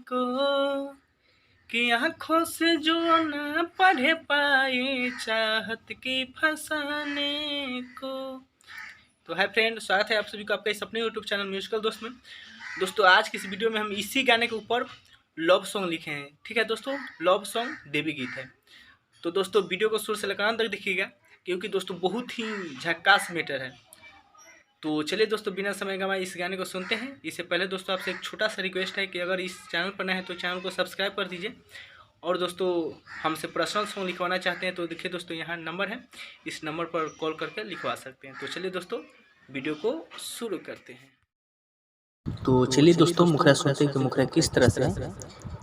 को कि आँखों से जो ना पढ़ पाए चाहत की फसाने को। तो हाय फ्रेंड, स्वागत है आप सभी को आपका इस अपने यूट्यूब चैनल म्यूजिकल दोस्त में। दोस्तों आज की इस वीडियो में हम इसी गाने के ऊपर लव सॉन्ग लिखे हैं। ठीक है दोस्तों, लव सॉन्ग देवी गीत है। तो दोस्तों वीडियो को शुरू से लेकर अंत तक देखिएगा, क्योंकि दोस्तों बहुत ही झक्कास मैटर है। तो चलिए दोस्तों बिना समय गंवाए इस गाने को सुनते हैं। इससे पहले दोस्तों आपसे एक छोटा सा रिक्वेस्ट है कि अगर इस चैनल पर नए हैं तो चैनल को सब्सक्राइब कर दीजिए। और दोस्तों हमसे पर्सनल सॉन्ग लिखवाना चाहते हैं तो देखिए दोस्तों यहाँ नंबर है, इस नंबर पर कॉल करके लिखवा सकते हैं। तो चलिए दोस्तों वीडियो को शुरू करते हैं। तो चलिए दोस्तों मुखड़ा सुनते हैं कि मुखड़ा किस तरह से है।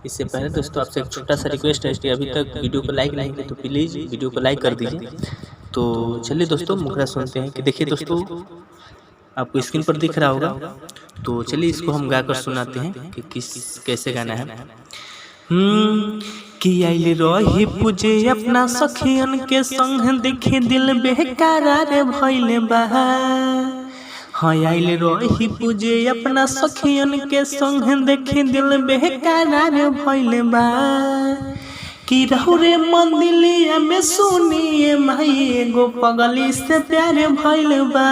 इससे पहले दोस्तों आपसे एक छोटा सा रिक्वेस्ट है कि अभी तक वीडियो को लाइक नहीं किया तो प्लीज़ वीडियो को लाइक कर दीजिए। तो चलिए दोस्तों मुखड़ा सुनते हैं कि देखिए दोस्तों आपको स्क्रीन पर दिख रहा होगा। तो चलिए इसको हम गाकर सुनाते हैं कि कैसे गाना है। कि आइले रही पूजे अपना सखियन के संग देखे दिल बेकरार भइले बा। हाँ आइले रही पूजे अपना सखियन के संग देखे दिल बेकरार भइले बा। कि रहुरे मंदिलिया में सुनिए माई एगो पगली से प्यार भइले बा।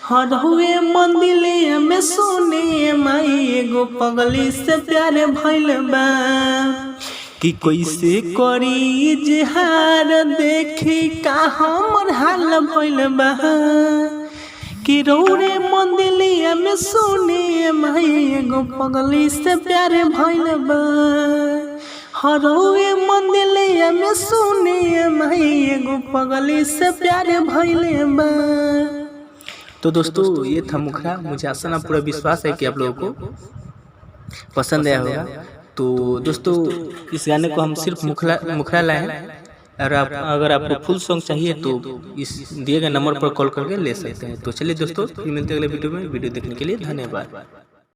हाँ रहुए मंदिलिया में सुनिए माई एगो पगली से प्यार भइले बा। कि कैसे करी इजहार देखी का हमर हाल भइले बा। कि रहुरे मंदिलिया में सुनिए माई एगो पगली से प्यार भइले बा। हाँ रहुए मंदिलिया में सुनिए माई एगो पगली से प्यार भइले बा। तो दोस्तों ये था मुखड़ा। मुझे आशा ना पूरा विश्वास है कि आप लोगों को पसंद आया होगा। तो दोस्तों इस गाने को हम सिर्फ मुखड़ा लाए हैं। और अगर आपको फुल सॉन्ग चाहिए तो इस दिए गए नंबर पर कॉल करके ले सकते हैं। तो चलिए दोस्तों मिलते हैं अगले वीडियो में। वीडियो देखने के लिए धन्यवाद।